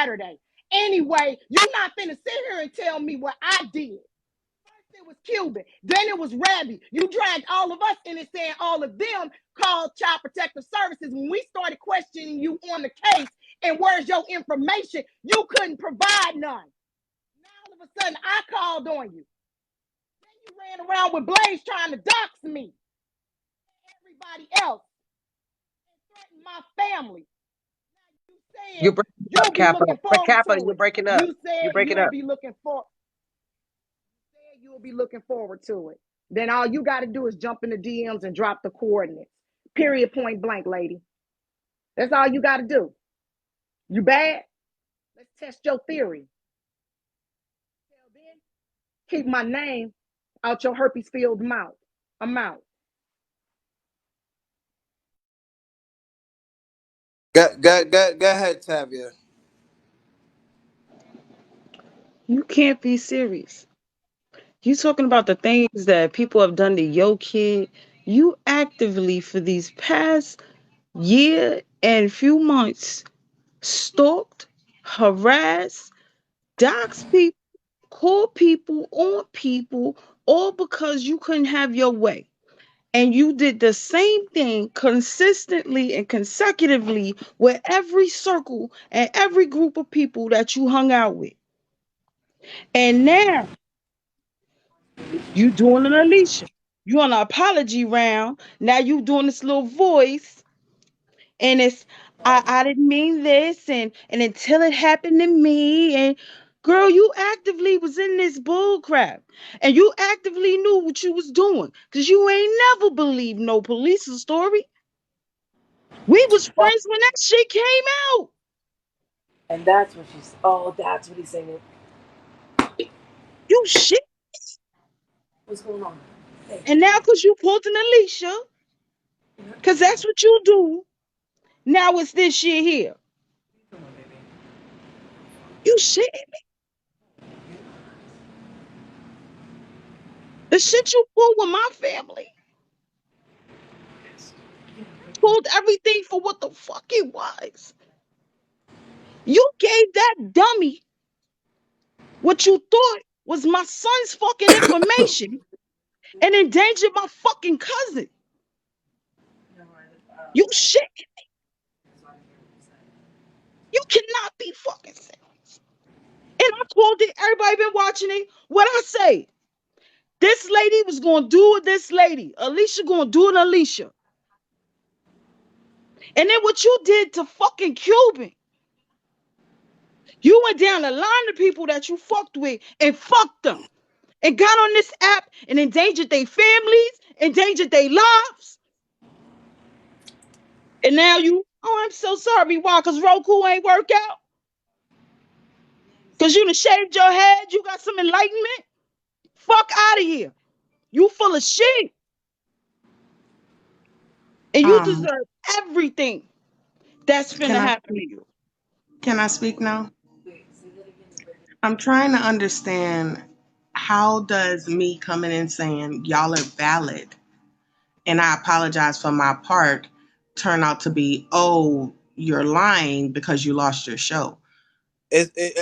Saturday. Anyway, you're not finna sit here and tell me what I did. First it was Cuban, then it was Rabbi. You dragged all of us in and saying all of them called Child Protective Services. When we started questioning you on the case and where's your information, you couldn't provide none. Now all of a sudden I called on you. Then you ran around with Blaze trying to dox me, everybody else, and threaten my family. You're Said breaking up, you'll be Kappa. looking forward Kappa, to you're it. breaking up. You You're said breaking you'll up. be looking for. You said you'll be looking forward to it. Then all you got to do is jump in the DMs and drop the coordinates. Period. Point blank, lady. That's all you got to do. You bad? Let's test your theory. Till then, keep my name out your herpes-filled mouth. I'm out. Go ahead, Tavia. You can't be serious. You talking about the things that people have done to your kid. You actively for these past year and few months stalked, harassed, doxed people, called people on people, all because you couldn't have your way. And you did the same thing consistently and consecutively with every circle and every group of people that you hung out with. And now you doing an Alicia. You on an apology round. Now you doing this little voice, and it's I didn't mean this, and until it happened to me, and girl, you actively was in this bull crap, and you actively knew what you was doing, cause you ain't never believed no police story. We was friends when that shit came out. And that's what she's. Oh, that's what he's saying. You shit, What's going on? Hey, and now cause you pulled an Alicia, cause that's what you do. Now it's this shit here. come on, baby. You shit. The shit you pulled with my family. Pulled everything for what the fuck it was. You gave that dummy what you thought was my son's fucking information and endangered my fucking cousin. You shit. You cannot be fucking serious. And I called it. Everybody been watching it. What I say? This lady was gonna do it. This lady, Alicia, gonna do it. Alicia. And then what you did to fucking Cuban? You went down the line of people that you fucked with and fucked them. And got on this app and endangered their families, endangered their lives. And now you, oh, I'm so sorry. Why? Because Roku ain't work out? Because you done shaved your head? You got some enlightenment? Fuck out of here. You full of shit. And you Um, deserve everything that's finna can I happen to speak? you. Can I speak now? I'm trying to understand how does me coming and saying y'all are valid and I apologize for my part turn out to be, oh, you're lying because you lost your show.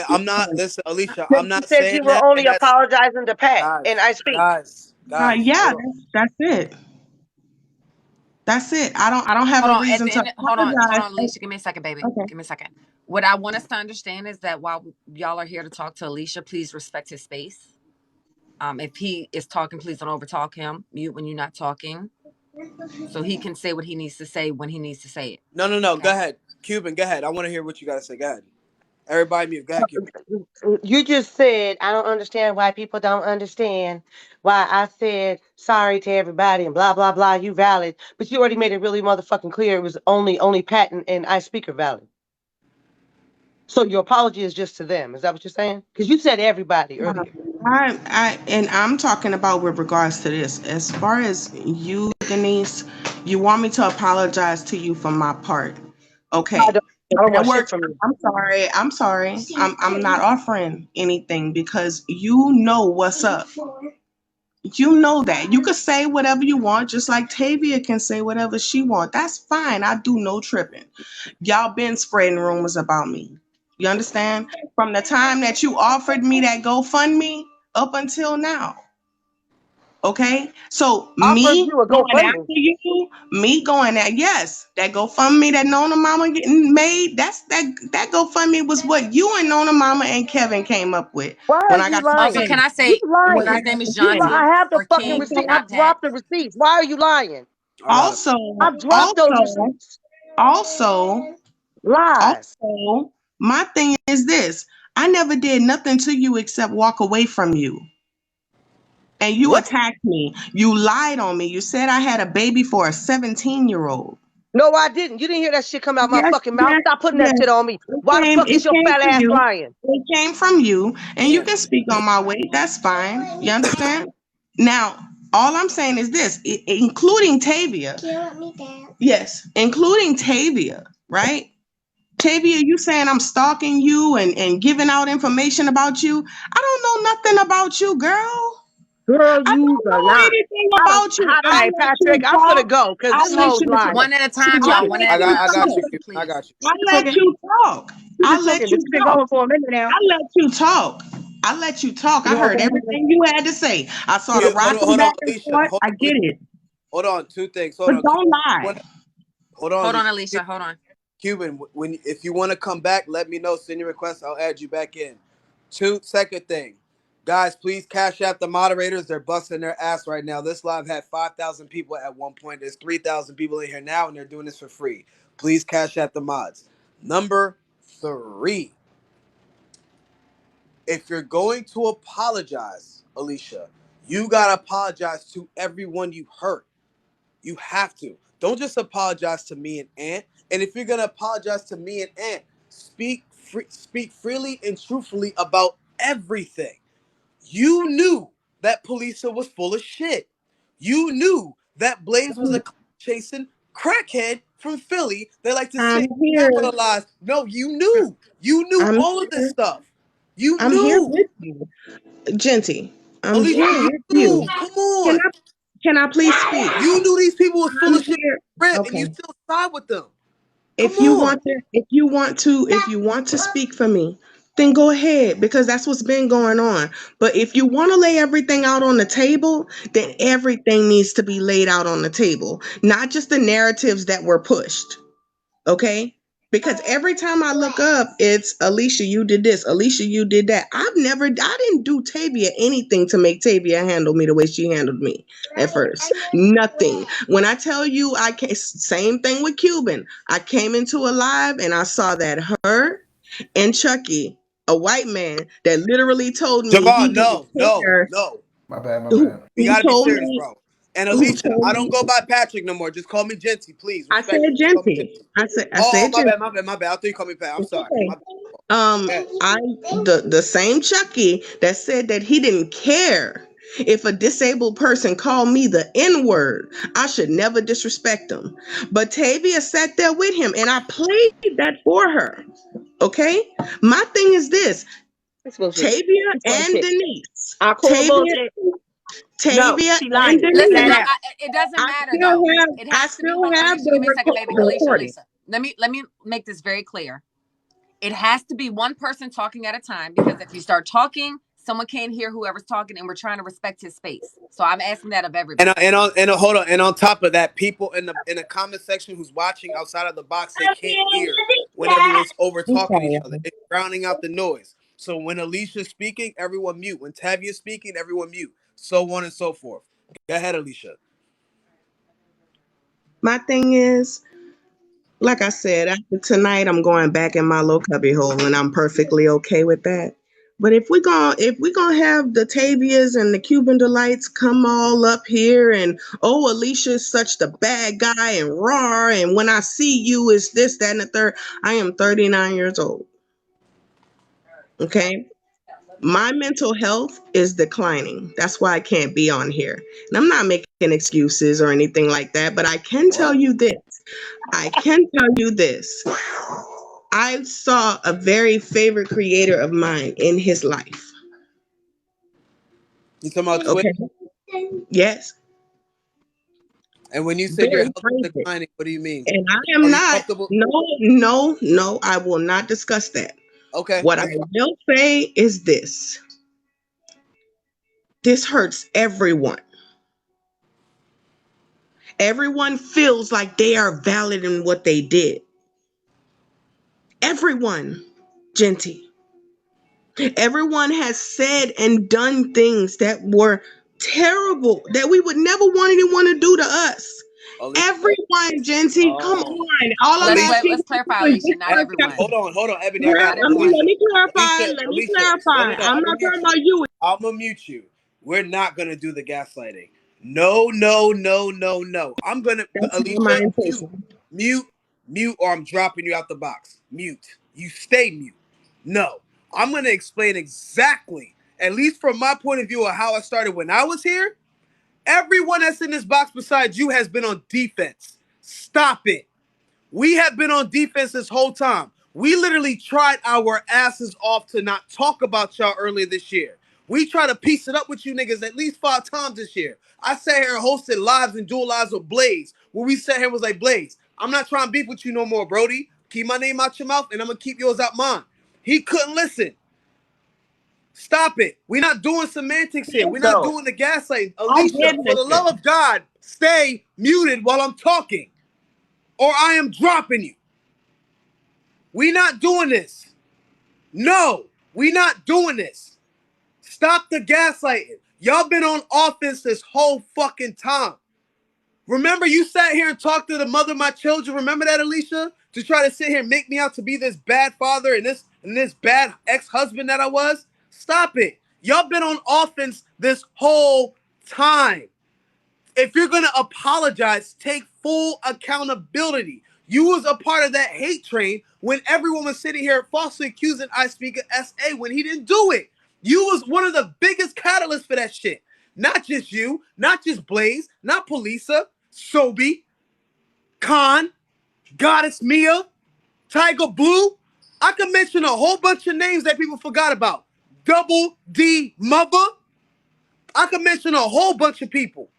I'm not. Listen, Alicia. No, I'm you not said saying you were that, only and that's apologizing to Pat, and guys, I speak. Yeah, hold on. that's it. That's it. I don't have Hold a on. At reason the to end, hold apologize. on, Alicia. Give me a second, baby. Okay. Give me a second. What I want us to understand is that while y'all are here to talk to Alicia, please respect his space. If he is talking, please don't overtalk him. Mute when you're not talking, so he can say what he needs to say when he needs to say it. No. Go Okay. ahead, Cuban. Go ahead. I want to hear what you got to say. Go ahead. Everybody mute. Go ahead, Cuban. You just said, I don't understand why people don't understand why I said sorry to everybody and blah, blah, blah. You valid. But you already made it really motherfucking clear it was only Pat and I speaker valid. So your apology is just to them. Is that what you're saying? Because you said everybody earlier. And I'm talking about with regards to this. As far as you, Denise, you want me to apologize to you for my part. I Okay. don't, I don't That want shit works. from you. I'm sorry. I'm sorry. I'm not offering anything because you know what's up. You know that. You could say whatever you want, just like Tavia can say whatever she want. That's fine. I do no tripping. Y'all been spreading rumors about me. You understand? From the time that you offered me that GoFundMe up until now. Okay, so Offers me you a going after GoFundMe. you, me going at yes, that GoFundMe that Nona Mama getting made. That GoFundMe was what you and Nona Mama and Kevin came up with Why are when I you got the Also, lying? can check. I You say When I lying. his got name is the You lie. check. Jonty I have the or fucking King, receipt. Okay. I've not Pat? dropped the receipts. Why are you lying? All right. Also, I've dropped those also, receipts. also, Lies. also, my thing is this: I never did nothing to you except walk away from you. And you What? attacked me. You lied on me. You said I had a baby for a 17-year-old. No, I didn't. You didn't hear that shit come out my Yes, fucking mouth. yes, Stop putting that yes. shit on me. Why the fuck It is your came fat from ass you. lying? It came from you. And you Damn. can speak on my weight. That's fine. You understand? Now, all I'm saying is this, including Tavia. Can you let me down? Yes, including Tavia, right? Tavia, you saying I'm stalking you and giving out information about you. I don't know nothing about you, girl. Girl, I you don't a know lie. anything about you. I Hey, let Patrick, you I'm finna talk. go because I this let hoe's you lying. talk. One at a She time, I y'all. talking. One let at a you I time. got you, talk. Cuban. I Please. got you. I let Okay. you talk. You I just let talking. This you has been talk. going for a minute now. I let you talk. I let you talk. I You want heard to go ahead? everything you had to say. I saw the Yeah, rocking hold on, back and Alicia. forth. I get it. Hold on. Two things. Hold But on. don't Cuban, lie. hold on, Hold on, Alicia. Alicia. Hold on. Cuban, when if you want to come back, let me know. Send your request. I'll add you back in. Second thing, guys, please cash out the moderators. They're busting their ass right now. This live had 5,000 people at one point. There's 3,000 people in here now, and they're doing this for free. Please cash out the mods. Number three, if you're going to apologize, Alicia, you gotta apologize to everyone you hurt. You have to. Don't just apologize to me and Ant. And if you're gonna apologize to me and Ant, speak freely and truthfully about everything. You knew that Polisa was full of shit. You knew that Blaze was a chasing crackhead from Philly. They like to I'm sit here. capitalize. No, you knew. You knew I'm all of this here. stuff. You I'm here knew. with you. Genty, I'm Alicia, here you with you. knew. Come Can on. I can I please speak? You knew these people was full I'm of shit here. rip and Okay. you still side with them. Come If you on. want to, if you want to speak for me, then go ahead because that's what's been going on. But if you want to lay everything out on the table, then everything needs to be laid out on the table, not just the narratives that were pushed. Okay? Because every time I look up, it's Alicia, you did this, Alicia, you did that. I didn't do Tavia anything to make Tavia handle me the way she handled me at first. Nothing. When I tell you, same thing with Cuban. I came into a live and I saw that her and Chucky, a white man that literally told me he Javon, didn't care, no. My bad, my who, bad. We who gotta be told serious, me, bro. And who Alicia, told I don't me, go by Patrick no more. Just call me Genty, please. I said Respectfully. Just call me Genty. Genty. I Oh, said Genty. my bad. I thought you called me Pat. I'm It's sorry. okay. My bad. Yeah. I the same Chucky that said that he didn't care if a disabled person called me the N word, I should never disrespect them. But Tavia sat there with him, and I played that for her. Okay, my thing is this: It's bullshit. Tavia It's and bullshit. Denise, I call Tavia, bullshit. No, Tavia she and lying. Listen, Flat no, Denise. out. it doesn't I matter still though. have, It I has to be still one. have Alicia, give me a second, baby. the Alicia, recording. Alicia. Let me make this very clear. It has to be one person talking at a time because if you start talking, someone can't hear whoever's talking, and we're trying to respect his space. So I'm asking that of everybody. Hold on. And on top of that, people in the comment section who's watching outside of the box, they can't hear when everyone's over I'm talking each sorry. other. It's drowning out the noise. So when Alicia's speaking, everyone mute. When Tavia's speaking, everyone mute. So on and so forth. Go ahead, Alicia. My thing is, like I said, after tonight, I'm going back in my little cubby hole, and I'm perfectly okay with that. But if we gonna have the Tavias and the Cuban delights come all up here, and oh, Alicia's such the bad guy and raw, and when I see you, is this, that, and the third. I am 39 years old. Okay, my mental health is declining. That's why I can't be on here, and I'm not making excuses or anything like that. But I can tell What? you this. I can tell you this. I saw a very favorite creator of mine in his life. You talking about Twitch? Okay. Yes. And when you said your Very health is favorite. declining, what do you mean? And I am Are you not, comfortable? no, no, no, I will not discuss that. Okay, What I that's fine. will say is this: this hurts everyone. Everyone feels like they are valid in what they did. Everyone, Genty. Everyone has said and done things that were terrible, that we would never want anyone to do to us. Alicia. Everyone, Genty, come Oh, on. All I'm Alicia. asking Let's you clarify, is Alicia. just Not for a everyone. second. Hold on, Ebony. I Well, got Not it. let everyone. me clarify. Alicia, Let me Alicia. clarify. No. I'm I'm gonna not mute talking you. about you. I'm gonna mute you. We're not gonna do the gaslighting. No, no, no, no, no. I'm gonna, That's not my Alicia, intention. mute, mute, or I'm dropping you out the box. Mute. You stay mute. No, I'm gonna explain exactly, at least from my point of view, of how I started when I was here. Everyone that's in this box besides you has been on defense. Stop it. We have been on defense this whole time. We literally tried our asses off to not talk about y'all earlier this year. We tried to piece it up with you niggas at least 5 times this year. I sat here and hosted lives and dual lives with Blaze, where we sat here and was like, Blaze, I'm not trying to beef with you no more, Brody. Keep my name out your mouth, and I'm gonna keep yours out mine. He couldn't listen. Stop it. We're not doing semantics here. We're not So doing the gaslighting. I Alicia, did for the love listen. of God, stay muted while I'm talking, or I am dropping you. We not doing this. No, we not doing this. Stop the gaslighting. Y'all been on offense this whole fucking time. Remember, you sat here and talked to the mother of my children. Remember that, Alicia? To try to sit here and make me out to be this bad father and this bad ex-husband that I was. Stop it. Y'all been on offense this whole time. If you're gonna apologize, take full accountability. You was a part of that hate train when everyone was sitting here falsely accusing I Speaker SA when he didn't do it. You was one of the biggest catalysts for that shit. Not just you, not just Blaze, not Polisa, Sobi, Khan, Goddess Mia, Tiger Blue. I could mention a whole bunch of names that people forgot about. Double D Mother. I could mention a whole bunch of people.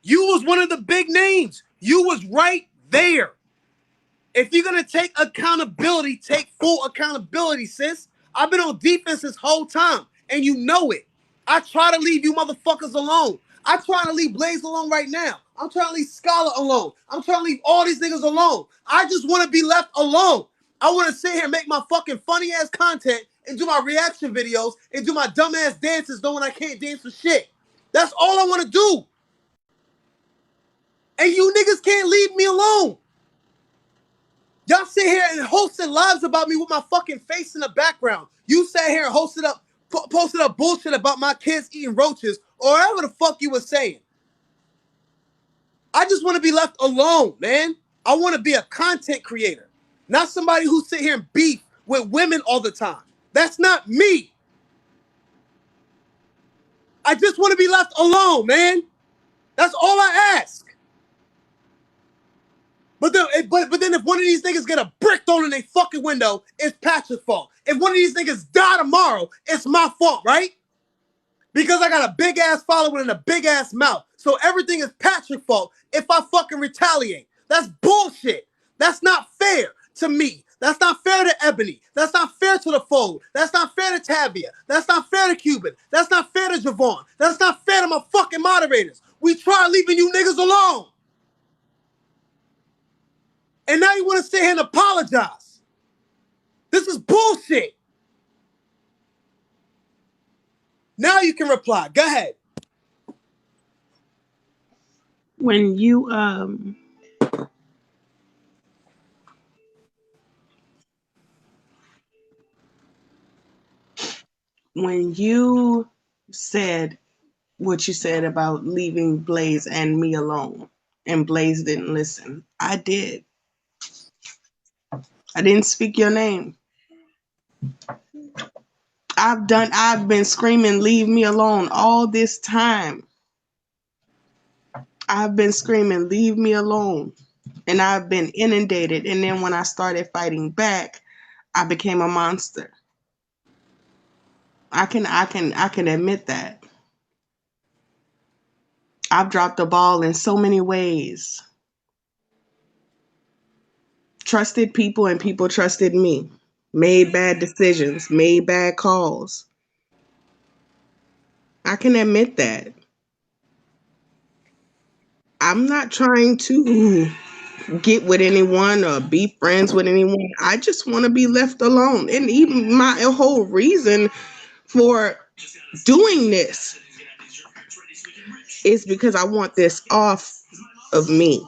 You was one of the big names. You was right there. If you're gonna take accountability, take full accountability, sis. I've been on defense this whole time, and you know it. I try to leave you motherfuckers alone. I'm trying to leave Blaze alone right now. I'm trying to leave Scholar alone. I'm trying to leave all these niggas alone. I just want to be left alone. I want to sit here and make my fucking funny ass content and do my reaction videos and do my dumb ass dances knowing I can't dance for shit. That's all I want to do. And you niggas can't leave me alone. Y'all sit here and hosted lives about me with my fucking face in the background. You sat here and posted up bullshit about my kids eating roaches or whatever the fuck you were saying. I just want to be left alone, man. I want to be a content creator, not somebody who sit here and beef with women all the time. That's not me. I just want to be left alone, man. That's all I ask. But then if one of these niggas get a brick thrown in their fucking window, it's Patrick's fault. If one of these niggas die tomorrow, it's my fault, right? Because I got a big ass following and a big ass mouth. So everything is Patrick's fault if I fucking retaliate. That's bullshit. That's not fair to me. That's not fair to Ebony. That's not fair to the Fold. That's not fair to Tabia. That's not fair to Cuban. That's not fair to Javon. That's not fair to my fucking moderators. We tried leaving you niggas alone. And now you want to sit here and apologize. This is bullshit. Now you can reply. Go ahead. When you when you said what you said about leaving Blaze and me alone, and Blaze didn't listen, I did. I didn't speak your name. I've been screaming, leave me alone all this time. I've been screaming, leave me alone. And I've been inundated. And then when I started fighting back, I became a monster. I can admit that. I've dropped the ball in so many ways. Trusted people and people trusted me. made bad decisions, made bad calls. I can admit that. I'm not trying to get with anyone or be friends with anyone. I just want to be left alone. And even my whole reason for doing this is because I want this off of me.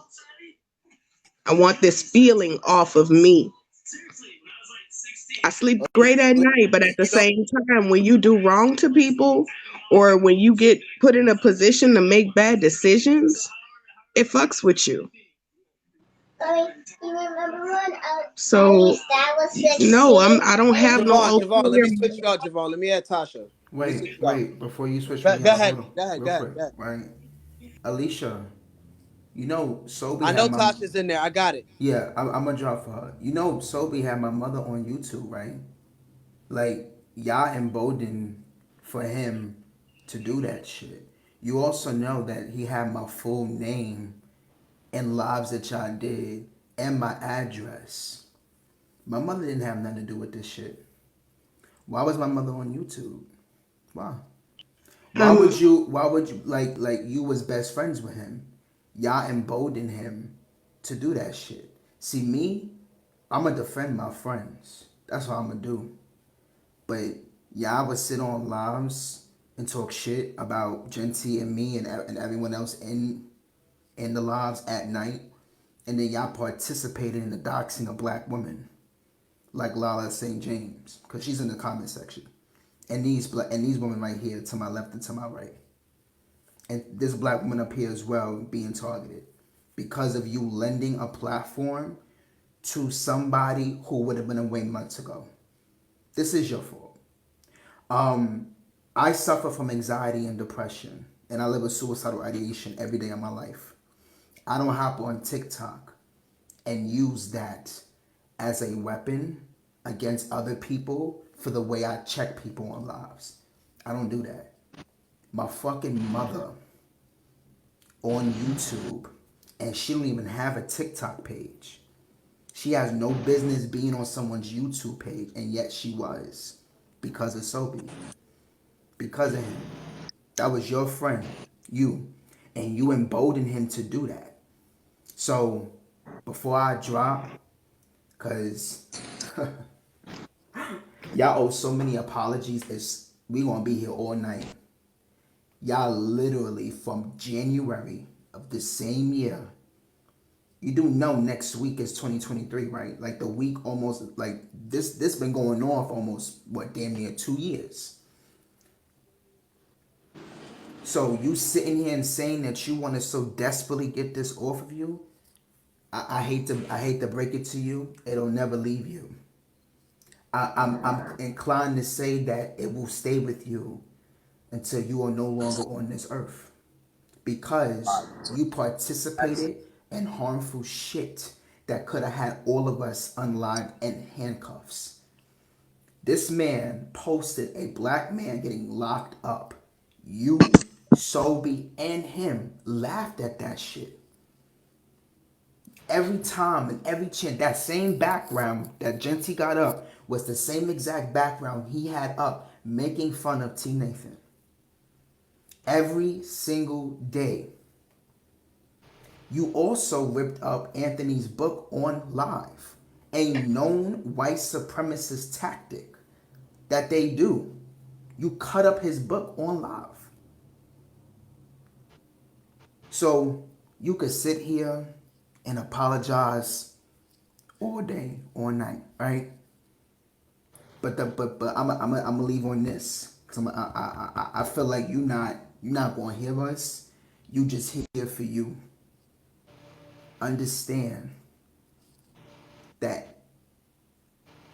I want this feeling off of me. I sleep great at Alicia, night, but at the you know, same time, when you do wrong to people or when you get put in a position to make bad decisions, it fucks with you. So no, I don't have no Javon, let ulterior me switch you motive. out, Javon. Let me add Tasha. Let me Wait, switch you out. wait. Before you switch me Go out, ahead. hold on, Go ahead. real Go ahead. quick, Go ahead. right? Alicia, you know, Sobe I had know my Tasha's in there. I got it. yeah. I'm gonna drop for her. You know, Sobe had my mother on YouTube, right? Like y'all emboldened for him to do that shit. You also know that he had my full name and lives that y'all did and my address. My mother didn't have nothing to do with this shit. Why was my mother on YouTube? Why? Um, Why would you like you was best friends with him? Y'all emboldened him to do that shit. See me, I'ma defend my friends. That's what I'ma do. But y'all would sit on lives and talk shit about Genty and me and everyone else in the lives at night, and then y'all participated in the doxing of black women like Lala St. James, because she's in the comment section. And these women right here to my left and to my right. And this black woman up here as well being targeted because of you lending a platform to somebody who would have been away months ago. This is your fault. Um, I suffer from anxiety and depression, and I live with suicidal ideation every day of my life. I don't hop on TikTok and use that as a weapon against other people for the way I check people on lives. I don't do that. My fucking mother on YouTube, and she don't even have a TikTok page. She has no business being on someone's YouTube page, and yet she was because of Soapy, because of him. That was your friend, you, and you emboldened him to do that. So before I drop, cause y'all owe so many apologies. We gonna be here all night. Y'all literally from January of the same year. You do know next week is 2023, right? Like the week almost like this been going on for almost what damn near 2 years. So you sitting here and saying that you want to so desperately get this off of you, I hate to break it to you. It'll never leave you. I'm inclined to say that it will stay with you until you are no longer on this earth because you participated in harmful shit that could have had all of us unlined in handcuffs. This man posted a black man getting locked up. You, Sobe, and him laughed at that shit. Every time and every chance, that same background that Genty got up was the same exact background he had up making fun of T. Nathan. Every single day. You also ripped up Anthony's book on live, a known white supremacist tactic that they do. You cut up his book on live. So you could sit here and apologize all day, all night, right? But I'm gonna leave on this because I feel like you're not gonna hear us. You just here for you. Understand that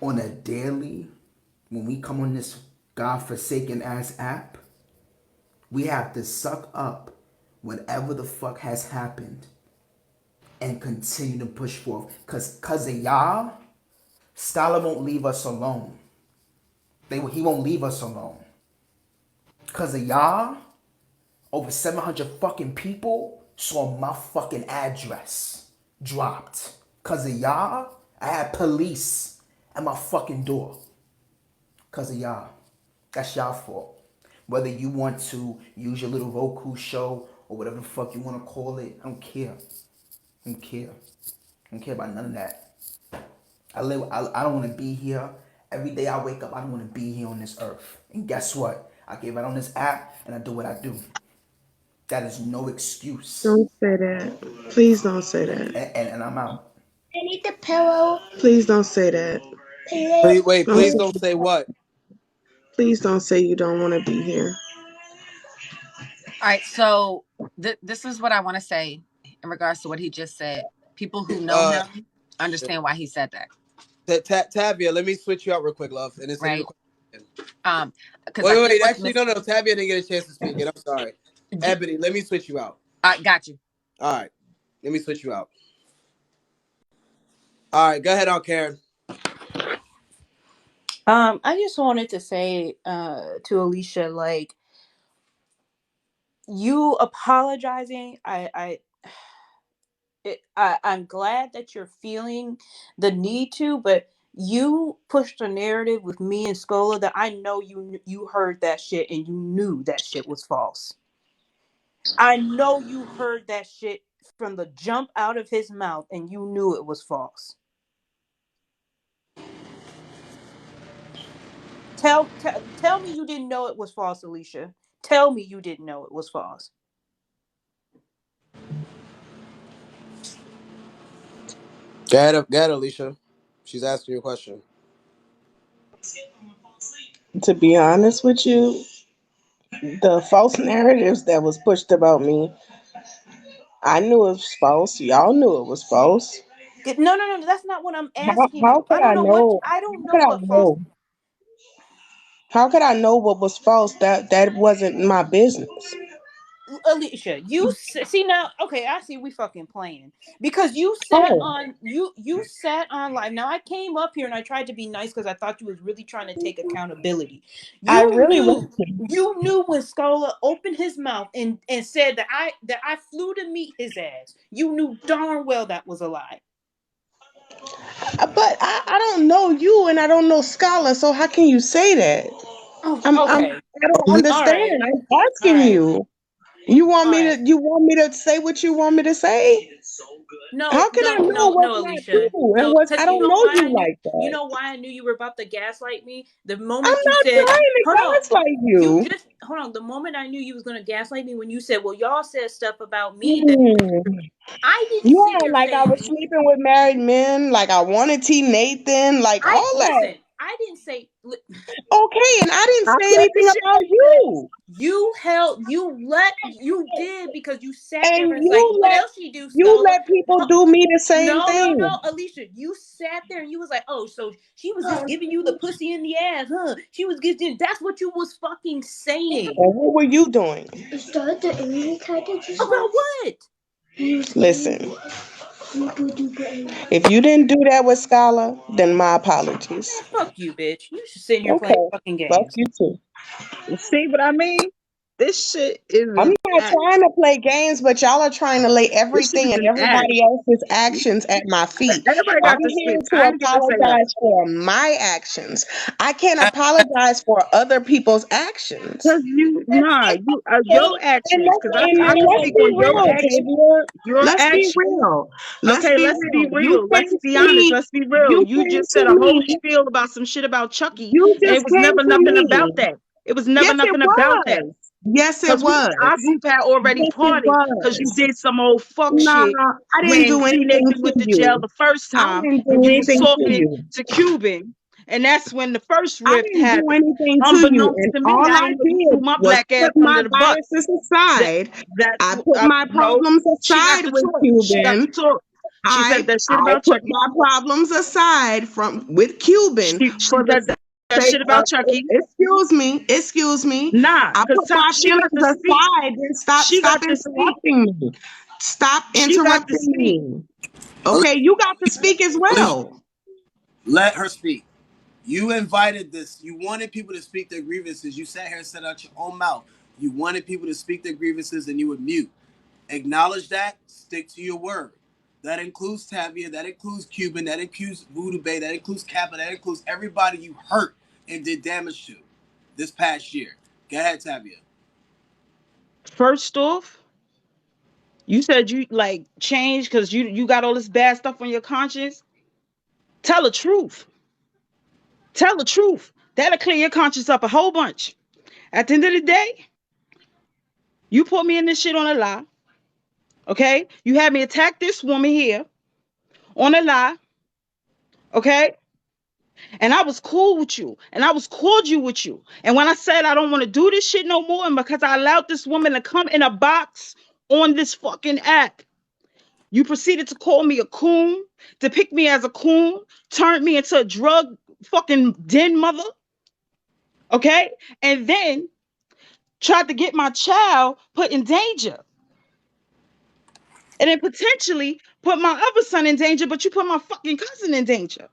on a daily, when we come on this godforsaken ass app, we have to suck up whatever the fuck has happened and continue to push forth. Cause of y'all, Scholar won't leave us alone. He won't leave us alone. Cause of y'all, over 700 fucking people saw my fucking address dropped. Cause of y'all, I had police at my fucking door. Because of y'all. That's y'all fault. Whether you want to use your little Roku show or whatever the fuck you want to call it, I don't care. I don't care. I don't care about none of that. I don't want to be here. Every day I wake up, I don't want to be here on this earth. And guess what? I get right on this app and I do what I do. That is no excuse. Don't say that. Please don't say that. And I'm out. I need the pillow. Please don't say that. Please wait. Don't Please say, don't say what. please don't say you don't want to be here. All right, so this is what I want to say in regards to what he just said. People who know Uh, him understand why he said that, Tavia, let me switch you out real quick, love, and answer your right? question. Because I Wait, think wait. what's Actually, no, missing. no. Tavia didn't get a chance to speak yet. I'm sorry. Ebony, let me switch you out. I got you. All right. Let me switch you out. All right. Go ahead on Karen. I just wanted to say to Alicia, like, you apologizing, I'm glad that you're feeling the need to, but you pushed a narrative with me and Scola that I know you heard that shit and you knew that shit was false. I know you heard that shit from the jump out of his mouth and you knew it was false. Tell me you didn't know it was false, Alicia. Tell me you didn't know it was false. Go ahead, Alicia. She's asking you a question. To be honest with you, the false narratives that was pushed about me, I knew it was false. Y'all knew it was false. No. That's not what I'm How, asking how you. could I know? I How don't know could I what false. know? How could I know what was false? That wasn't my business. Alicia, see now. Okay, I see we fucking playing because Oh, you sat on live. Now I came up here and I tried to be nice because I thought you was really trying to take accountability. I You really knew wasn't. you knew when Scola opened his mouth and said that I flew to meet his ass. You knew darn well that was a lie. But I don't know you and I don't know Scholar, so how can you say that? Oh, okay. I don't All understand. right. I'm All asking right. you. You want All me right. to say what you want me to say? No, How can I no, know no, what's no, not Alicia. true and No, what's because I don't know you like you that? know why I knew you were about to gaslight me? The I'm moment you not said, trying to hold on, gaslight you you. just hold on. The moment I knew you was gonna gaslight me when you said, well, y'all said stuff about me that Hmm. I didn't sit Yeah, here like I was saying sleeping with married men, like I wanted T Nathan, like I all that. listen, I didn't say Okay, and I didn't I say said anything this shit about like that. you. you did because you sat there And and it's like, what else you do, you Scola? let people do me the same thing. No, Alicia, you sat there and you was like, oh, so she was just giving you the pussy in the ass, huh? She was getting, that's what you was fucking saying. And what were you doing? About what? Listen, if you didn't do that with Scala, then my apologies. Man, fuck you, bitch. You should sit here playing Okay, fucking fuck games. you too. See what I mean? This shit is I'm an not act. trying to play games, but y'all are trying to lay This shit everything is and an act. everybody else's actions at my feet. Everybody I'm got to here speak. to I didn't get to say that. apologize for my actions. I can't A- apologize for other people's actions. Cause you, nah, you, Okay, your actions. Cause I and can let's speak be on your real, action. Tavia. Your Let's be action. real. Let's Okay, be let's be real. real. Let's be honest. Let's be real. You You came just to said a whole me. spiel about some shit about Chucky, You and just it was came never to nothing about me. that. It was never Yes, it nothing about that. was. Yes, it Cause was. our group had already Yes, it parted. Cause you was. did some old fuck Nah, shit I didn't when do T anything Nathan to went to jail you. the first I time, didn't and do you was anything to talking you. to Cuban, and that's when the first I rift didn't do happened. anything to you. Unbeknownst And to me, all I I didn't know you threw did my was black ass put my under the bus. biases That aside. that's I put my no. problems She got aside to with talk. She got to Cuban. talk. She said that shit I about put Chucky. my problems aside from with Cuban She for the said that sake shit of about Chucky. excuse me. Nah, I cause put my she got feelings to speak. aside and She stop got to speak. interrupting me. Stop She got to interrupting speak. me. Okay, you got to speak as Alicia, well. let her speak. You invited this. You wanted people to speak their grievances. You sat here and said out your own mouth. You wanted people to speak their grievances and you would mute. Acknowledge that. Stick to your word. That includes Tavia. That includes Cuban. That includes Voodoo Bay. That includes Kappa. That includes everybody you hurt and did damage to this past year. Go ahead, Tavia. First off, you said you like changed because you got all this bad stuff on your conscience. Tell the truth. Tell the truth. That'll clear your conscience up a whole bunch. At the end of the day, you put me in this shit on a lie. Okay? You had me attack this woman here on a lie. Okay? And I was cool with you. And I was cordial with you. And when I said I don't want to do this shit no more, and because I allowed this woman to come in a box on this fucking app, you proceeded to call me a coon, depict me as a coon, turned me into a drug fucking den mother. Okay? And then tried to get my child put in danger. And then potentially put my other son in danger, but you put my fucking cousin in danger.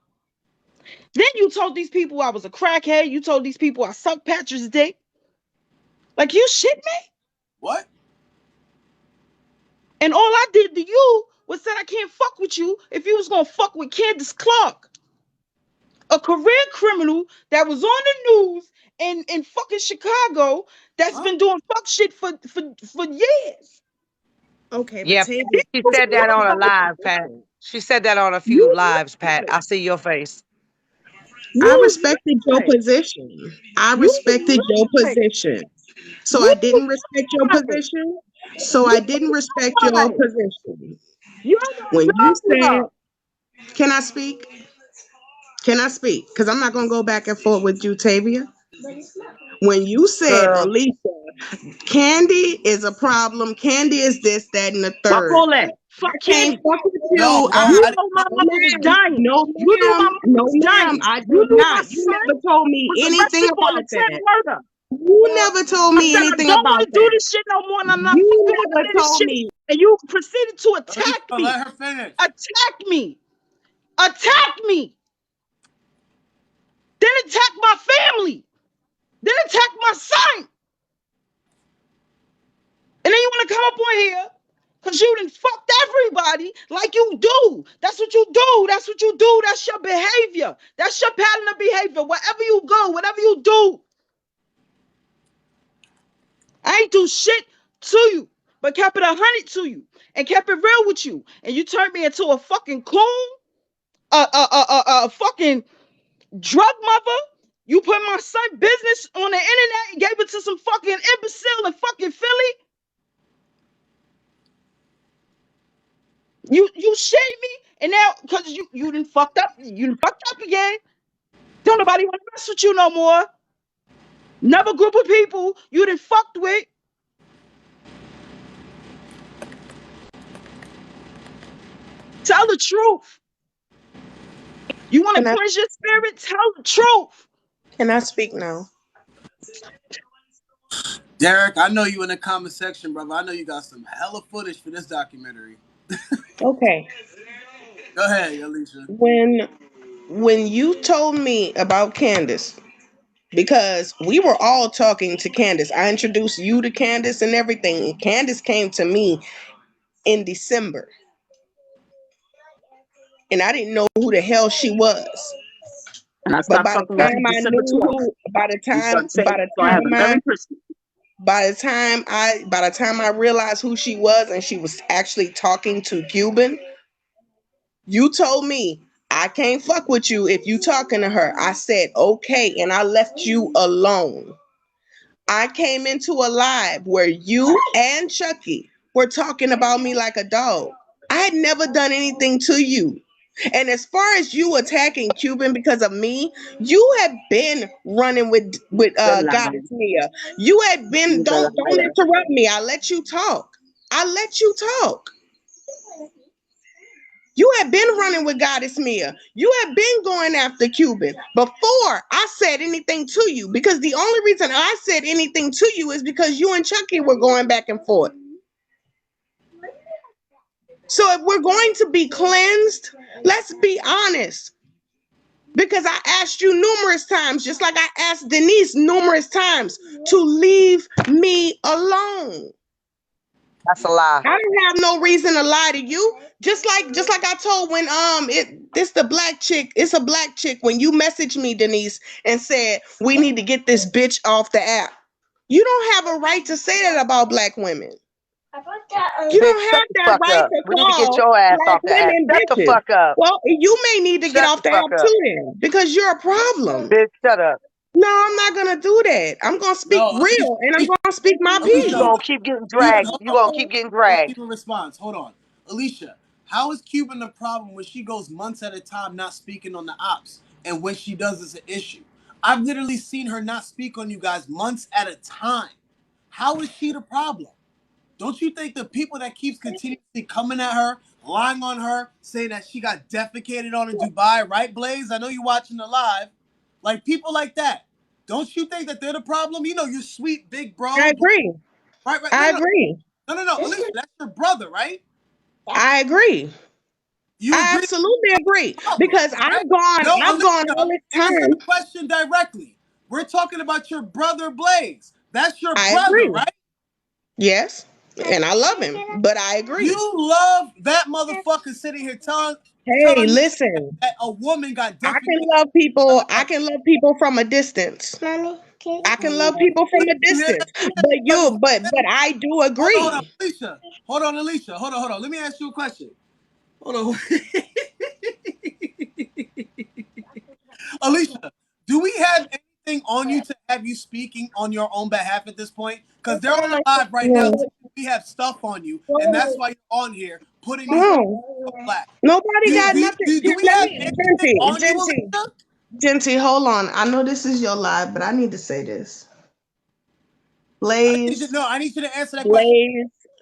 Then you told these people I was a crackhead. You told these people I sucked Patrick's dick. Like, you shit me? What? And all I did to you was said I can't fuck with you if you was gonna fuck with Candace Clark, a career criminal that was on the news in fucking Chicago that's been doing fuck shit for years. Okay, but Yeah, Tavia, she You said that on a know live, Pat. listen, She said that on a few you lives, know Pat. it. I see your face. I You respected know your it. position. I You respected your know it. position. So You I didn't respect your know it. position. So You I didn't respect know your it. position. You When you don't know her. said, can I speak? Can I speak? Because I'm not going to go back and forth with you, Tavia. When you said, Girl, Alicia, Candy is a problem, Candy is this, that, and the Fuck third. all that. I Fuck can't Candy. fuck with No, you. bro. You I did know my not No, mother was ma'am. dying. No, You knew my ma'am. mother No, was ma'am. dying. I You did knew my not. You son never told me was anything arrested for about attempted that. murder. You never told I me said I anything don't want about to do that. this shit no more, and I'm not You fucking with never none of this told shit. me. And you proceeded to Alicia, attack me. let her finish. Attack me. Attack me. Then attack my family. Then attack my son. And then you want to come up on here because you done fucked everybody like you do. That's what you do. That's what you do. That's your behavior. That's your pattern of behavior. Wherever you go, whatever you do. I ain't do shit to you, but kept it 100 to you and kept it real with you. And you turned me into a fucking coon, a fucking drug mother. You put my son business on the internet and gave it to some fucking imbecile in fucking Philly. You shade me, and now because you done fucked up, you done fucked up again. Don't nobody want to mess with you no more. Another group of people you done fucked with. Tell the truth. You want Can to I cleanse your spirit? Tell the truth. can I speak now? Derek, I know you in the comment section, brother. I know you got some hella footage for this documentary. Okay. Go ahead, Alicia. When you told me about Candace, because we were all talking to Candace. I introduced you to Candace and everything. And Candace came to me in December. And I didn't know who the hell she was. And I But stopped talking about you December 12th. You start saying, so I have a very person. by the time I realized who she was and she was actually talking to Cuban, you told me I can't fuck with you if you talking to her. I said okay, and I left you alone. I came into a live where you and Chucky were talking about me like a dog. I had never done anything to you. And as far as you attacking Cuban because of me, you had been running with The Goddess liar. Mia. You had been You're the don't liar. interrupt me. I let you talk. I let you talk. You had been running with Goddess Mia. You had been going after Cuban before I said anything to you. Because the only reason I said anything to you is because you and Chucky were going back and forth. So if we're going to be cleansed, let's be honest. Because I asked you numerous times, just like I asked Denise numerous times, to leave me alone. That's a lie. I don't have no reason to lie to you. Just like I told when this the black chick, it's a black chick when you messaged me, Denise, and said we need to get this bitch off the app. You don't have a right to say that about black women. You Bitch, don't shut have the that fuck right up. to We need to get call your ass black off the app. women Shut the bitches. fuck up. Well, you may need to get Shut off the the fuck app up. too then, because you're a problem. Bitch, shut up. No, I'm not gonna do that. I'm gonna speak No, Alicia, real and I'm Alicia, gonna speak my You Alicia, piece. gonna hold keep getting on. Cuban, dragged. hold You on. gonna keep getting Before dragged. Cuban responds, hold on. Alicia, how is Cuban the problem when she goes months at a time not speaking on the ops? And when she does, it's an issue. I've literally seen her not speak on you guys months at a time. How is she the problem? Don't you think the people that keeps continuously coming at her, lying on her, saying that she got defecated on in Dubai, right, Blaze? I know you're watching the live. Like people like that. Don't you think that they're the problem? You know, you're sweet, big I bro. agree. Right, right. No, I no, agree. no, no, no. Alicia, that's your brother, right? I agree. You I agree that absolutely that's agree. the problem, Because right? No, I've gone all Alicia, this answer the time. question directly. We're talking about your brother Blaze. That's your I brother, agree. right? Yes. And I love him. But I agree. You love that motherfucker sitting here Hey, telling you listen. that a woman got I defecated can love by people. another I brother. can love people from a distance. I can love Ooh. people from a Let distance. me ask But you a you question. but I do Hold on, agree. Alicia. Hold on, Alicia. Hold on. Let me ask you a question. Hold on. Alicia, do we have anything on you to have you speaking on your own behalf at this point? Because they're on the live right now. No. We have stuff on you, and that's why you're on here putting these No. on black. Nobody Do, got do, nothing. do, do we Let have me, anything on you, Genty, Alicia? Genty, hold on. I know this is your live, but I need to say this. Blaze, I need you to answer that question.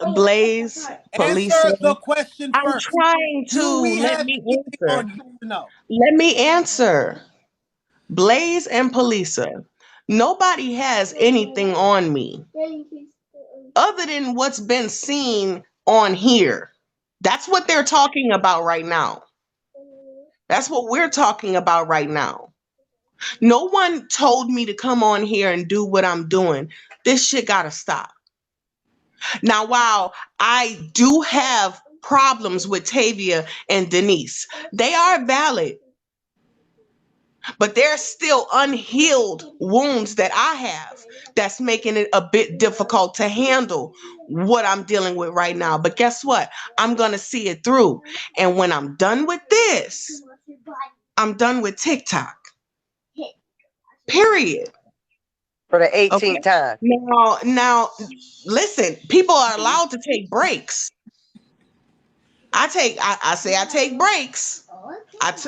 Blaze, Blaze, Police. Answer the question I'm first. trying Do to we let have me anything answer. on you? No. Let me answer. Blaze and Polisa. Nobody has anything on me other than what's been seen on here. That's what they're talking about right now. That's what we're talking about right now. No one told me to come on here and do what I'm doing. This shit gotta stop. Now, while I do have problems with Tavia and Denise, they are valid, but there's still unhealed wounds that I have that's making it a bit difficult to handle what I'm dealing with right now. But guess what? I'm going to see it through. And when I'm done with this, I'm done with TikTok. Period. For the Okay. 18th time. Now, listen, people are allowed to take breaks. I say I take breaks.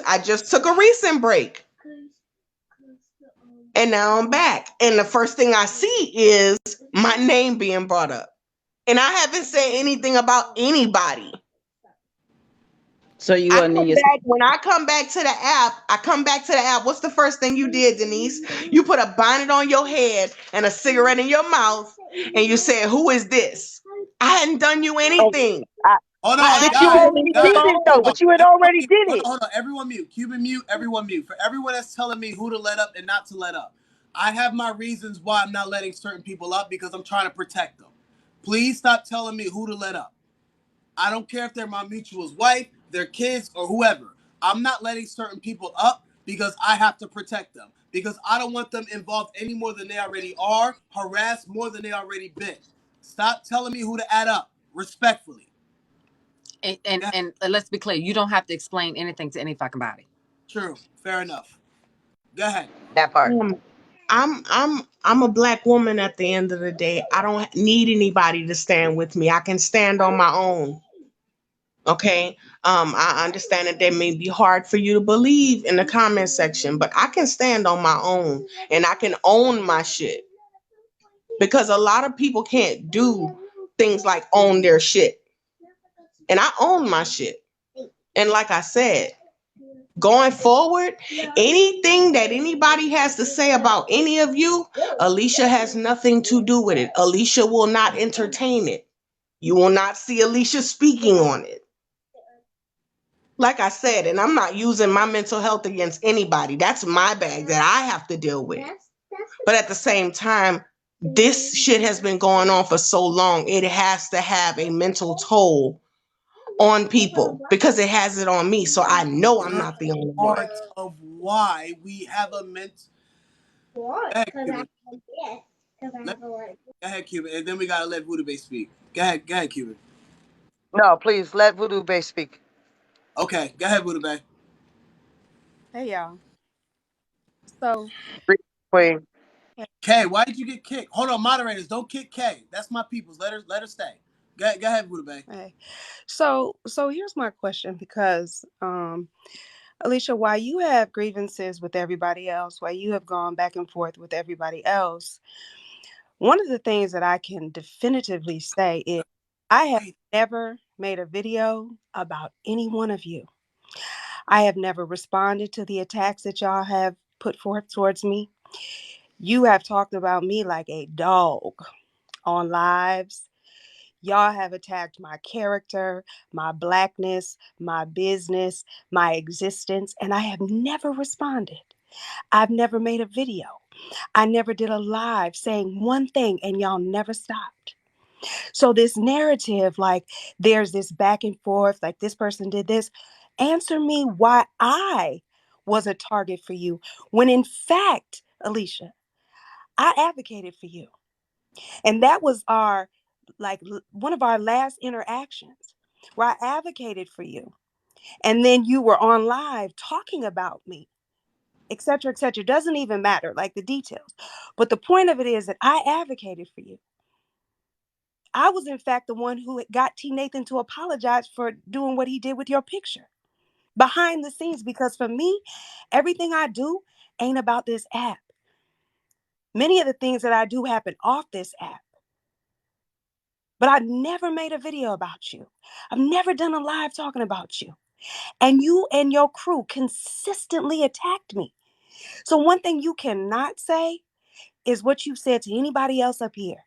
I just took a recent break and now I'm back. And the first thing I see is my name being brought up. And I haven't said anything about anybody. So you under your When I come back to the app, I come back to the app. What's the first thing you did, Denise? You put a bonnet on your head and a cigarette in your mouth, and you said, "Who is this?" I hadn't done you Oh, anything. I, Hold I on, but asked you you guys. to be already did Guys, it civil. though. hold on. But you had Everyone already mute. did Hold it. on, hold on. Everyone mute. Cuban mute. Everyone mute. For everyone that's telling me who to let up and not to let up, I have my reasons why I'm not letting certain people up because I'm trying to protect them. Please stop telling me who to let up. I don't care if they're my mutual's wife, their kids, or whoever. I'm not letting certain people up because I have to protect them. Because I don't want them involved any more than they already are, harassed more than they already been. Stop telling me who to add up, respectfully. And Yeah, let's be clear, you don't have to explain anything to any fucking body. true. Fair enough. Go ahead. That part. Um, I'm a black woman at the end of the day. I don't need anybody to stand with me. I can stand on my own. Okay. I understand that that may be hard for you to believe in the comment section, but I can stand on my own and I can own my shit because a lot of people can't do things like own their shit. And I own my shit. And like I said, going forward, anything that anybody has to say about any of you, Alicia has nothing to do with it. Alicia will not entertain it. You will not see Alicia speaking on it. Like I said, and I'm not using my mental health against anybody. That's my bag that I have to deal with. But at the same time, this shit has been going on for so long. It has to have a mental toll on people because it has it on me. So I know I'm You're not the only one. part of why we have a ment. Go ahead, Cuban. Go ahead, Cuban, and then we gotta let Voodoo Bay speak. Go ahead, Cuban. No, please let Voodoo Bay speak. Okay, go ahead, Voodoo Bay. Hey y'all. So Queen. Kay, why did you get kicked? Hold on, moderators, don't kick Kay. That's my people's. Let her stay. Go ahead, Voodoo Bay. hey. So here's my question because Alicia, while you have grievances with everybody else, while you have gone back and forth with everybody else, one of the things that I can definitively say is I have Wait, never made a video about any one of you. I have never responded to the attacks that y'all have put forth towards me. You have talked about me like a dog on lives. Y'all have attacked my character, my blackness, my business, my existence, and I have never responded. I've never made a video. I never did a live saying one thing, and y'all never stopped. So, this narrative, like there's this back and forth, like this person did this, answer me why I was a target for you, when in fact, Alicia, I advocated for you. And that was one of our last interactions where I advocated for you. And then you were on live talking about me, et cetera, et cetera. Doesn't even matter, like the details. But the point of it is that I advocated for you. I was, in fact, the one who got T. Nathan to apologize for doing what he did with your picture behind the scenes. Because for me, everything I do ain't about this app. Many of the things that I do happen off this app. But I never made a video about you. I've never done a live talking about you. And you and your crew consistently attacked me. So one thing you cannot say is what you've said to anybody else up here.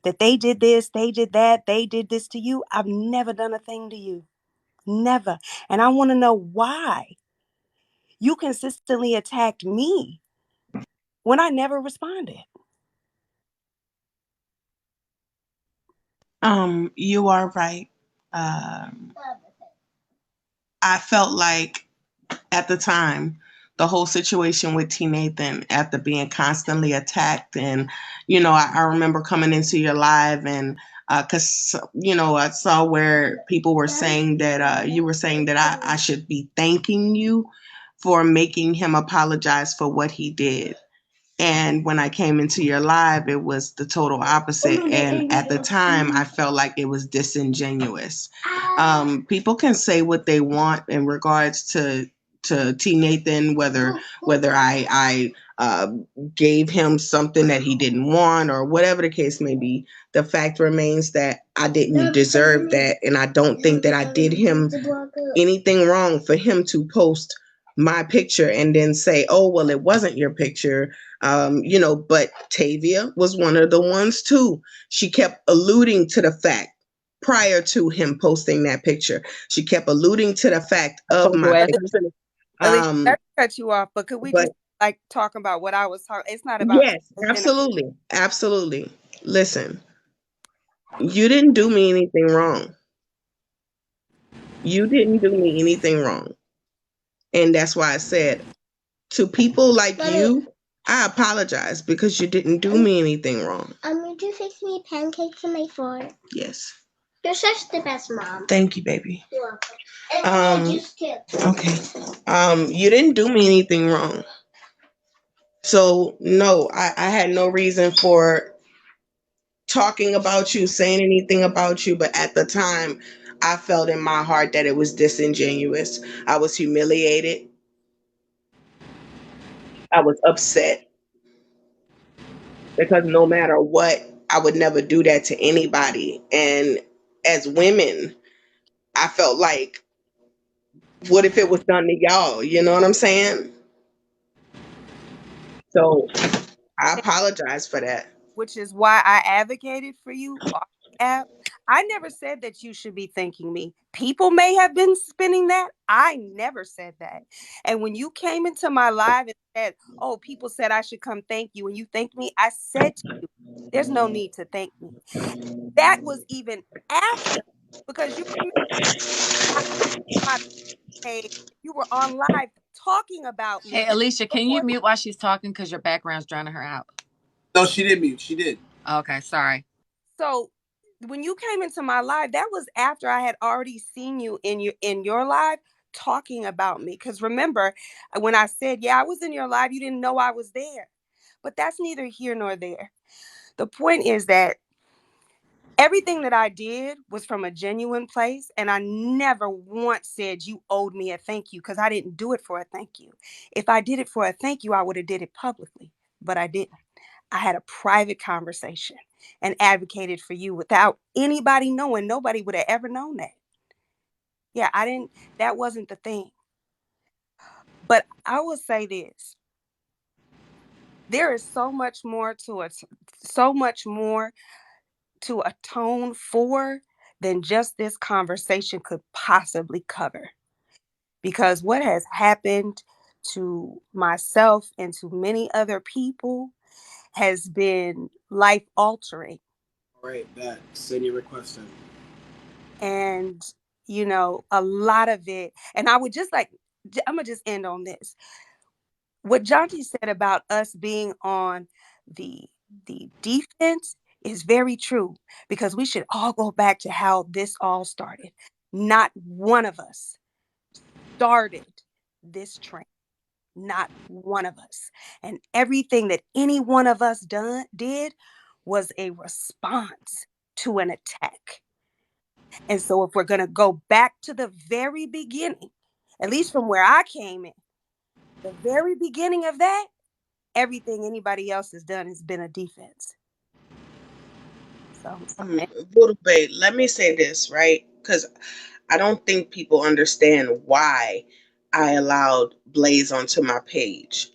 That they did this, they did that, they did this to you. I've never done a thing to you. Never. And I want to know why you consistently attacked me when I never responded. You are right. Um, I felt like at the time, the whole situation with T. Nathan after being constantly attacked, and I remember coming into your live and because I saw where people were saying that you were saying that I should be thanking you for making him apologize for what he did. And when I came into your live, it was the total opposite. And at the time, I felt like it was disingenuous. People can say what they want in regards to T. Nathan, whether I gave him something that he didn't want or whatever the case may be. The fact remains that I didn't deserve that, and I don't think that I did him anything wrong for him to post my picture and then say, "Oh, well, it wasn't your picture." But Tavia was one of the ones too. She kept alluding to the fact prior to him posting that picture. She kept alluding to the fact of Told my your ass to picture. finish. Alicia, Um, let me cut you off, but could we but just like talk about what I was talking? It's not about yes, absolutely, absolutely. Listen, you didn't do me anything wrong. You didn't do me anything wrong, and that's why I said to people like you, I apologize because you didn't do me anything wrong. Would you fix me pancakes on my floor? Yes. You're such the best mom. Thank you, baby. You're welcome. And juice too. Okay. You didn't do me anything wrong. So no, I had no reason for talking about you, saying anything about you, but at the time I felt in my heart that it was disingenuous. I was humiliated. I was upset because no matter what, I would never do that to anybody. And as women, I felt like, what if it was done to y'all? You know what I'm saying? So I apologize for that. which is why I advocated for you. app. I never said that you should be thanking me. People may have been spinning that. I never said that. And when you came into my live and said, "Oh, people said I should come thank you," and you thanked me, I said to you, "There's no need to thank me." That was even after, because you remember I my page, you were on live talking about Hey, me Alicia, can you before. mute while she's talking? Because your background's drowning her out. No, she did mute. She did. Okay, sorry. So when you came into my live, that was after I had already seen you in your live talking about me. Because remember, when I said, yeah, I was in your live, you didn't know I was there. But that's neither here nor there. The point is that everything that I did was from a genuine place. And I never once said you owed me a thank you, because I didn't do it for a thank you. If I did it for a thank you, I would have did it publicly, but I didn't. I had a private conversation and advocated for you without anybody knowing. Nobody would have ever known that. Yeah, I didn't, that wasn't the thing. But I will say this, there is so much more to it, so much more to atone for than just this conversation could possibly cover. Because what has happened to myself and to many other people has been life altering. All right, that. Send your request in. And a lot of it, and I would just like, I'm gonna just end on this. What Jonty said about us being on the the defense is very true, because we should all go back to how this all started. Not one of us started this train, not one of us. And everything that any one of us did was a response to an attack. And so, if we're going to go back to the very beginning, at least from where I came in, the very beginning of that, everything anybody else has done has been a defense. So, Voodoo Bay, let me say this, right? Because I don't think people understand why I allowed Blaze onto my page.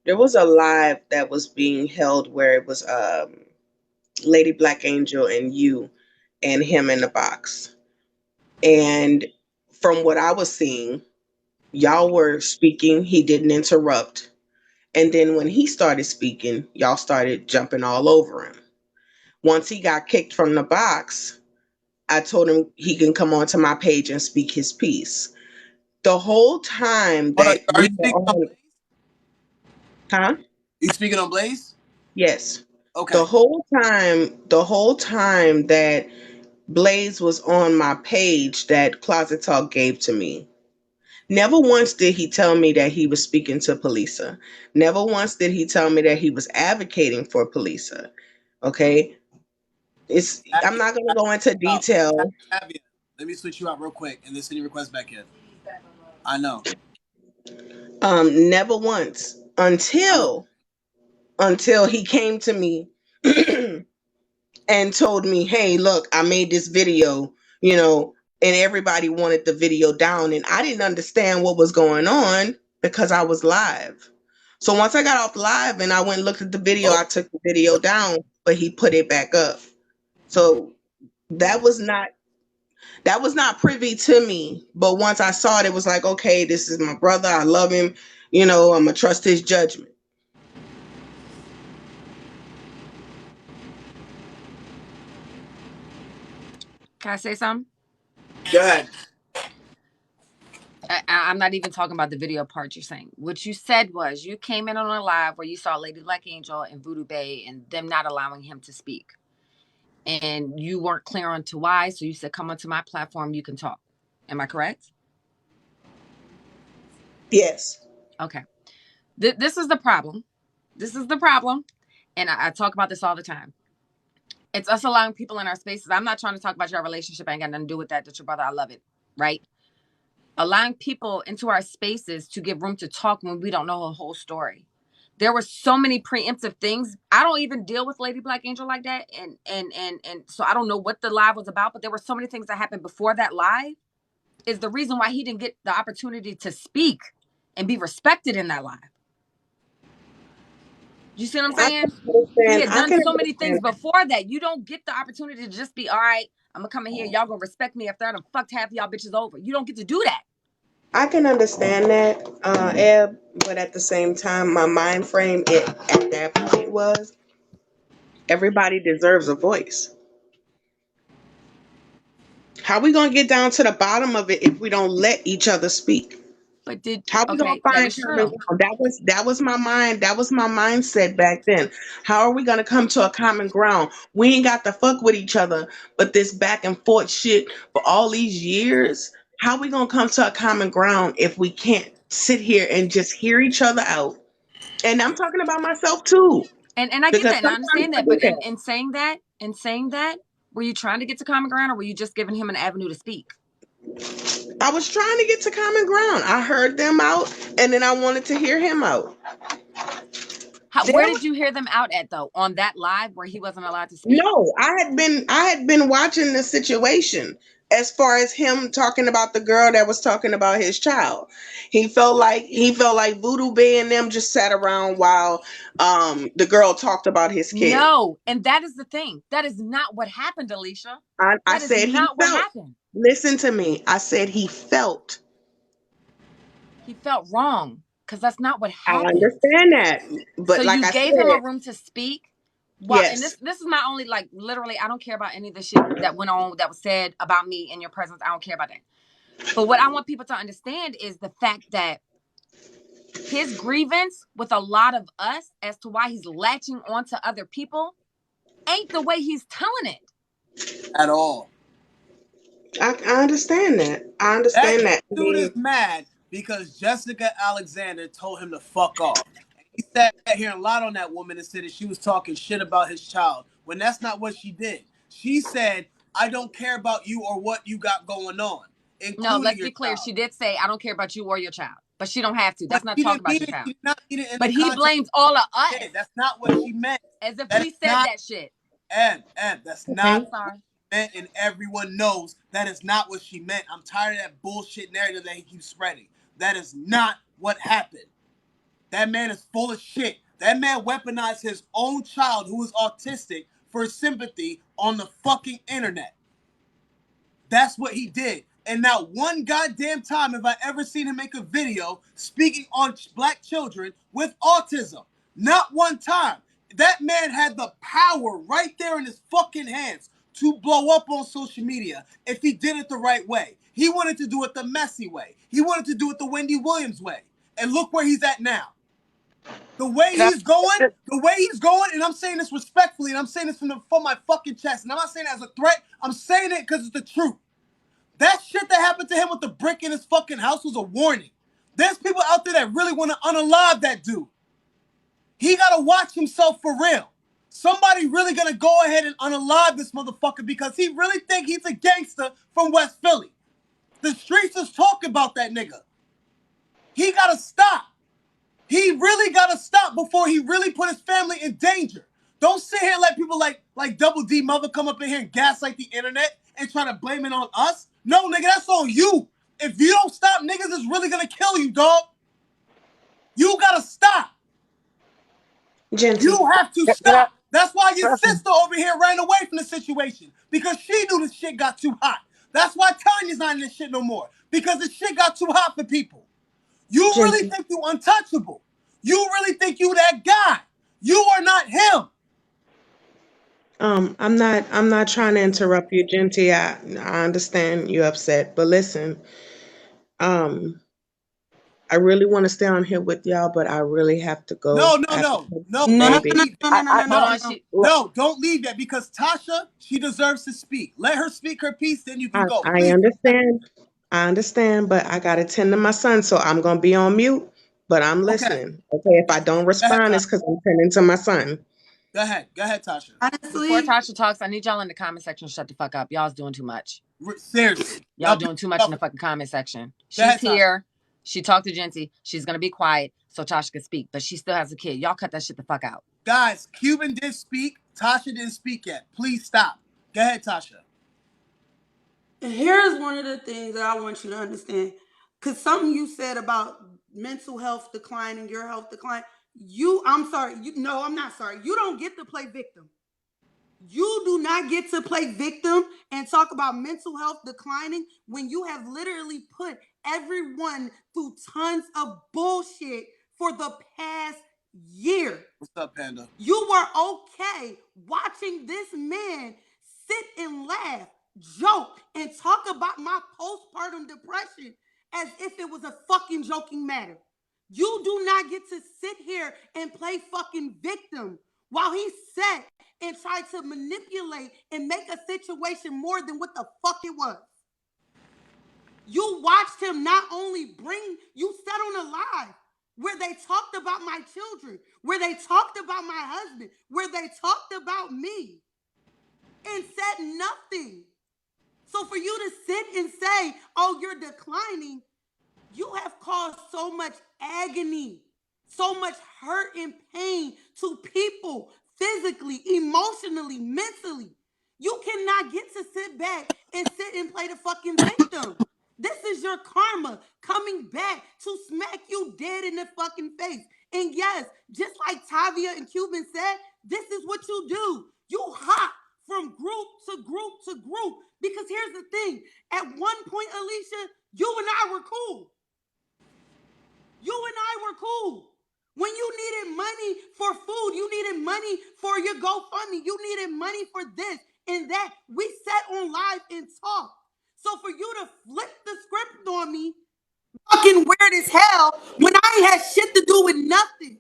There was a live that was being held where it was Lady Black Angel and you and him in the box. And from what I was seeing, y'all were speaking, he didn't interrupt. And then when he started speaking, y'all started jumping all over him. Once he got kicked from the box, I told him he can come onto my page and speak his piece. The whole time Hold on. that Are we you were speaking on on, Blaze? huh? You speaking on Blaze? Yes. Okay. The whole time that Blaze was on my page that Closet Talk gave to me, never once did he tell me that he was speaking to Polisa. Never once did he tell me that he was advocating for Polisa. Okay? I'm Abby, not gonna go into out. detail. Abby, let me switch you out real quick and then send your request back in. I know. Never once I know. until he came to me and told me, "Hey, look, I made this video, you know, and everybody wanted the video down, and I didn't understand what was going on because I was live." So once I got off live and I went and looked at the video, Oh, I took the video down, but he put it back up. So that was not that was not privy to me. But once I saw it, it was like, okay, this is my brother. I love him. You know, I'm gonna trust his judgment. Can I say something? go ahead. I'm not even talking about the video part you're saying. What you said was you came in on a live where you saw Lady Black Angel and Voodoo Bay and them not allowing him to speak. And you weren't clear on to why. So you said, come onto my platform, you can talk. Am I correct? Yes. Okay. This is the problem. This is the problem. And I talk about this all the time. It's us allowing people in our spaces. I'm not trying to talk about your relationship. I ain't got nothing to do with that. That's your brother. I love it. Right? Allowing people into our spaces to give room to talk when we don't know a whole story. There were so many preemptive things. I don't even deal with Lady Black Angel like that. And so I don't know what the live was about, but there were so many things that happened before that live is the reason why he didn't get the opportunity to speak and be respected in that live. You see what I'm I saying? can He understand. had I done can so many things understand. before that. You don't get the opportunity to just be all right. I'm gonna come in here. Y'all gonna respect me after I done fucked half y'all bitches over. You don't get to do that. I can understand that, Eb, but at the same time, my mind frame at that point was everybody deserves a voice. How we gonna get down to the bottom of it if we don't let each other speak? But did How we gonna okay? That find is common true. ground? That was my mind. That was my mindset back then. How are we gonna come to a common ground? We ain't got to fuck with each other, but this back and forth shit for all these years. How we gonna come to a common ground if we can't sit here and just hear each other out? And I'm talking about myself too, And I get because that and I sometimes understand I that. do But that. in saying that, were you trying to get to common ground, or were you just giving him an avenue to speak? I was trying to get to common ground. I heard them out, and then I wanted to hear him out. Where did you hear them out at though? On that live where he wasn't allowed to speak? No, I had been watching the situation as far as him talking about the girl that was talking about his child. He felt like Voodoo Bay and them just sat around while the girl talked about his kid. No, and that is the thing. That is not what happened, Alicia. I That is said he not what felt. happened. Listen to me. I said he felt. He felt wrong because that's not what I happened. understand that. So But like you I gave him a said, room to speak. Well, and yes. this is my only like literally. I don't care about any of the shit that went on that was said about me in your presence. I don't care about that. But what I want people to understand is the fact that his grievance with a lot of us as to why he's latching on to other people ain't the way he's telling it. At all. I understand that. I That understand that. I dude is mean, mad because Jessica Alexander told him to fuck off. He sat here and lied on that woman and said that she was talking shit about his child when that's not what she did. She said, I don't care about you or what you got going on, No, including let's your be clear. child. She did say, I don't care about you or your child, but she don't have to. But That's not she talking didn't about mean your it. child. She did not mean it in the But he context blames all of she us did. That's not what she meant. as if That is we said not that shit. That's I'm not sorry. meant, and everyone knows that is not what she meant. I'm tired of that bullshit narrative that he keeps spreading. That is not what happened. That man is full of shit. That man weaponized his own child who is autistic for sympathy on the fucking internet. That's what he did. And not one goddamn time have I ever seen him make a video speaking on black children with autism. Not one time. That man had the power right there in his fucking hands to blow up on social media if he did it the right way. He wanted to do it the messy way. He wanted to do it the Wendy Williams way. And look where he's at now. The way he's going, and I'm saying this respectfully, and I'm saying this from my fucking chest, and I'm not saying it as a threat, I'm saying it because it's the truth. That shit that happened to him with the brick in his fucking house was a warning. There's people out there that really want to unalive that dude. He gotta watch himself for real. Somebody really gonna go ahead and unalive this motherfucker because he really think he's a gangster from West Philly. The streets is talking about that nigga. He gotta stop. He really gotta stop before he really put his family in danger. Don't sit here and let people like Double D Mother come up in here and gaslight the internet and try to blame it on us. No, nigga, that's on you. If you don't stop, niggas is really gonna kill you, dog. You gotta stop. Genty. You have to Can I, stop. That's why your trust me. sister over here ran away from the situation because she knew the shit got too hot. That's why Tanya's not in this shit no more because the shit got too hot for people. You really Genty. think you untouchable. You really think you that guy. You are not him. I'm not trying to interrupt you, Genty. I understand you upset, but listen, um, I really want to stay on here with y'all, but I really have to No, go. no, I have to no. take No, the No, no, don't baby. no, leave no, that. no, no, no, Hold No, no, on. no. She no, don't leave that because Tasha, she deserves to speak. Let her speak her piece, then you can go. I Please. understand. I understand, but I gotta tend to my son, so I'm gonna be on mute, but I'm Okay. listening. Okay, if I don't Go ahead, respond, Tasha. it's because I'm tending to my son. Go ahead. Go ahead, Tasha. before Honestly, Tasha talks, I need y'all in the comment section to shut the fuck up. Y'all's doing too much. Seriously. Y'all Y'all be doing too much in the shuffle. fucking comment section. Go She's ahead, Tasha. here. She talked to Genty. She's gonna be quiet so Tasha can speak, but she still has a kid. Y'all cut that shit the fuck out. Guys, Cuban did speak. Tasha didn't speak yet. Please stop. Go ahead, Tasha. here's one of the things that I want you to understand. Because something you said about mental health decline and your health decline, I'm sorry. No, I'm not sorry. You don't get to play victim. You do not get to play victim and talk about mental health declining when you have literally put everyone through tons of bullshit for the past year. What's up, Panda? You were okay watching this man sit and laugh, joke, and talk about my postpartum depression as if it was a fucking joking matter. You do not get to sit here and play fucking victim while he sat and tried to manipulate and make a situation more than what the fuck it was. You watched him not only you sat on a live where they talked about my children, where they talked about my husband, where they talked about me and said nothing. So for you to sit and say, oh, you're declining, you have caused so much agony, so much hurt and pain to people physically, emotionally, mentally. You cannot get to sit back and sit and play the fucking victim. This is your karma coming back to smack you dead in the fucking face. And yes, just like Tavia and Cuban said, this is what you do. You hop from group to group to group. Because here's the thing. At one point, Alicia, you and I were cool. You and I were cool. When you needed money for food, you needed money for your GoFundMe, you needed money for this and that. We sat on live and talked. So for you to flip the script on me, fucking weird as hell, when I ain't had shit to do with nothing.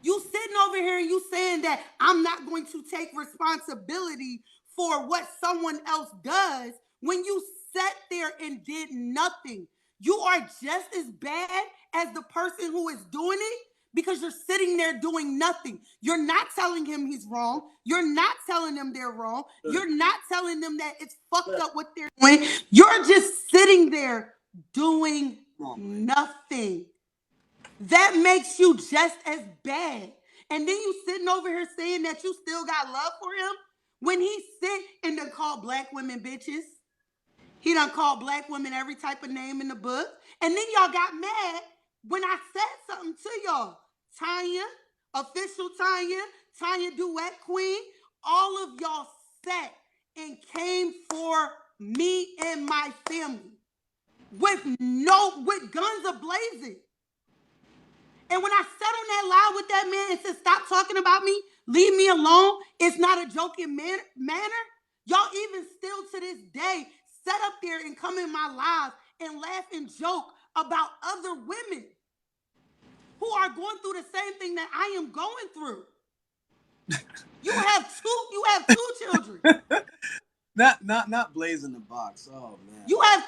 You sitting over here and you saying that I'm not going to take responsibility for what someone else does when you sat there and did nothing. You are just as bad as the person who is doing it because you're sitting there doing nothing. You're not telling him he's wrong. You're not telling them they're wrong. You're not telling them that it's fucked up what they're doing. You're just sitting there doing nothing. That makes you just as bad. And then you sitting over here saying that you still got love for him when he sit and done called black women bitches. He done called black women every type of name in the book. And then y'all got mad when I said something to y'all. Tanya, official Tanya, Tanya Duet Queen, all of y'all sat and came for me and my family with guns ablazing. And when I sat on that live with that man and said, stop talking about me, leave me alone, it's not a joking manner, y'all even still to this day sit up there and come in my live and laugh and joke about other women who are going through the same thing that I am going through. You have two children. Not blazing the box. Oh man. You have